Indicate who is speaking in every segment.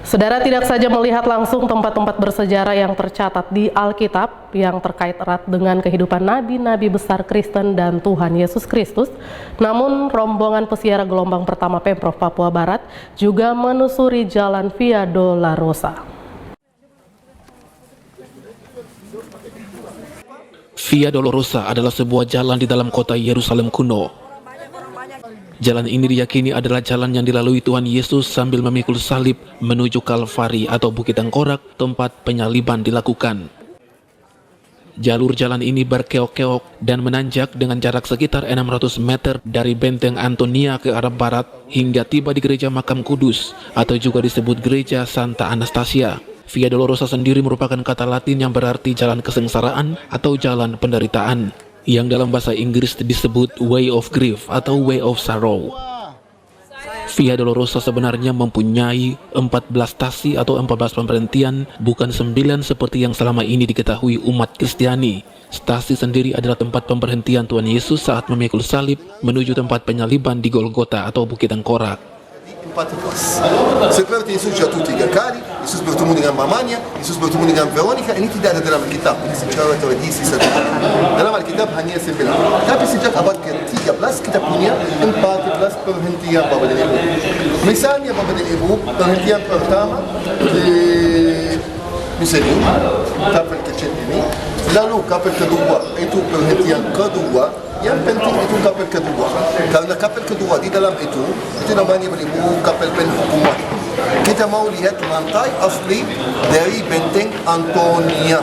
Speaker 1: Saudara tidak saja melihat langsung tempat-tempat bersejarah yang tercatat di Alkitab yang terkait erat dengan kehidupan nabi-nabi besar Kristen dan Tuhan Yesus Kristus, namun rombongan pesiara gelombang pertama Pemprov Papua Barat juga menusuri jalan Via Dolorosa.
Speaker 2: Via Dolorosa adalah sebuah jalan di dalam kota Yerusalem kuno. Jalan ini diyakini adalah jalan yang dilalui Tuhan Yesus sambil memikul salib menuju Kalvari atau Bukit Tengkorak, tempat penyaliban dilakukan. Jalur jalan ini berkeok-keok dan menanjak dengan jarak sekitar 600 meter dari benteng Antonia ke arah barat hingga tiba di gereja Makam Kudus atau juga disebut gereja Santa Anastasia. Via Dolorosa sendiri merupakan kata Latin yang berarti jalan kesengsaraan atau jalan penderitaan, yang dalam bahasa Inggris disebut Way of Grief atau Way of Sorrow. Via Dolorosa sebenarnya mempunyai 14 stasi atau 14 pemberhentian, bukan 9 seperti yang selama ini diketahui umat Kristiani. Stasi sendiri adalah tempat pemberhentian Tuhan Yesus saat memikul salib menuju tempat penyaliban di Golgota atau Bukit Tengkorak.
Speaker 3: Seperti Yesus jatuh 3 kali, Yesus bertemu dengan mamanya, Yesus bertemu dengan Veronica. Ini tidak ada dalam Alkitab, ini secara tradisi saja. Dalam Alkitab hanya 9. Tapi sejak abad ke-13 kita punya 14 perhentian Bapak dan Ibu. Misalnya Bapak dan Ibu, perhentian pertama di Museni, kapal kecil ini. Lalu kapal kedua, itu perhentian kedua. Yang penting itu kapal kedua, karena kapal kedua di dalam itu namanya beribu kapal penhukuman. Kita mau lihat lantai asli dari benteng Antonia.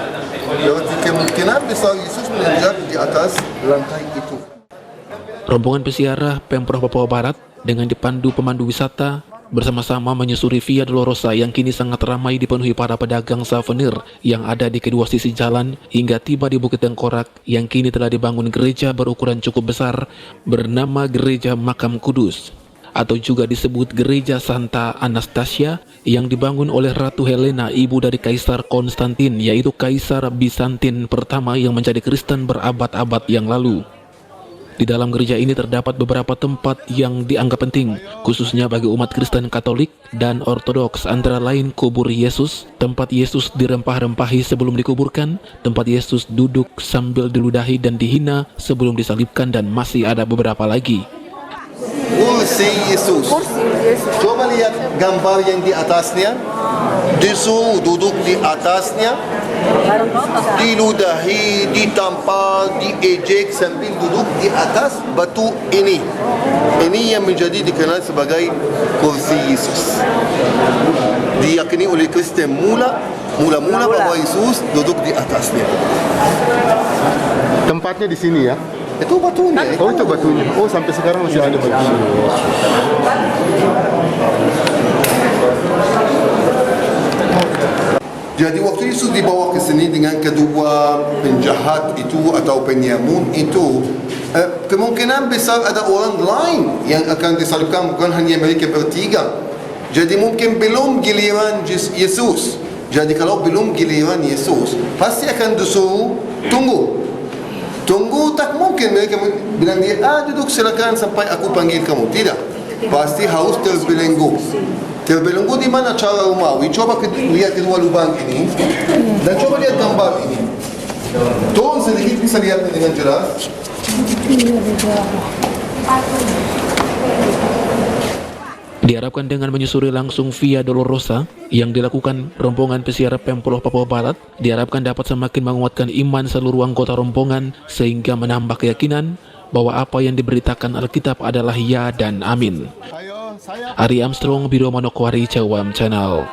Speaker 3: Berarti kemungkinan besar Yesus menanjak di atas lantai itu.
Speaker 2: Rombongan pesiara Pemprov Papua Barat dengan dipandu pemandu wisata bersama-sama menyusuri Via Dolorosa yang kini sangat ramai dipenuhi para pedagang souvenir yang ada di kedua sisi jalan hingga tiba di Bukit Tengkorak yang kini telah dibangun gereja berukuran cukup besar bernama Gereja Makam Kudus atau juga disebut Gereja Santa Anastasia yang dibangun oleh Ratu Helena, ibu dari Kaisar Konstantin, yaitu Kaisar Bizantin pertama yang menjadi Kristen berabad-abad yang lalu. Di dalam gereja ini terdapat beberapa tempat yang dianggap penting, khususnya bagi umat Kristen Katolik dan Ortodoks, antara lain kubur Yesus, tempat Yesus dirempah-rempahi sebelum dikuburkan, tempat Yesus duduk sambil diludahi dan dihina sebelum disalibkan, dan masih ada beberapa lagi.
Speaker 3: Kursi Yesus. Coba lihat gambar yang di atasnya. Disuruh duduk di atasnya, diludahi, ditampar, diejek sambil duduk di atas batu ini. Ini yang menjadi dikenal sebagai kursi Yesus. Diyakini oleh Kristen mula-mula bahwa Yesus duduk di atasnya.
Speaker 4: Tempatnya di sini ya?
Speaker 3: Itu batunya.
Speaker 4: Oh, itu batunya. Oh, sampai sekarang masih ada batunya.
Speaker 3: Jadi waktu Yesus dibawa ke sini dengan kedua penjahat itu atau penyamun itu, kemungkinan besar ada orang lain yang akan disalibkan, bukan hanya mereka bertiga. Jadi mungkin belum giliran Yesus. Jadi kalau belum giliran Yesus, pasti akan disuruh tunggu. Tunggu, tak mungkin mereka bilang dia, duduk silakan sampai aku panggil kamu. Tidak, pasti harus terbelenggu. Terbelenggu di mana cara Romawi? Coba lihat kedua lubang ini dan coba lihat gambar ini. Turun sedikit, bisa lihat dengan jelas.
Speaker 2: Diharapkan dengan menyusuri langsung Via Dolorosa yang dilakukan rombongan pesiara Pemprov Papua Barat, diharapkan dapat semakin menguatkan iman seluruh anggota rombongan sehingga menambah keyakinan bahwa apa yang diberitakan Alkitab adalah ya dan amin. Ari Armstrong, Biro Manokwari, Cawam Channel.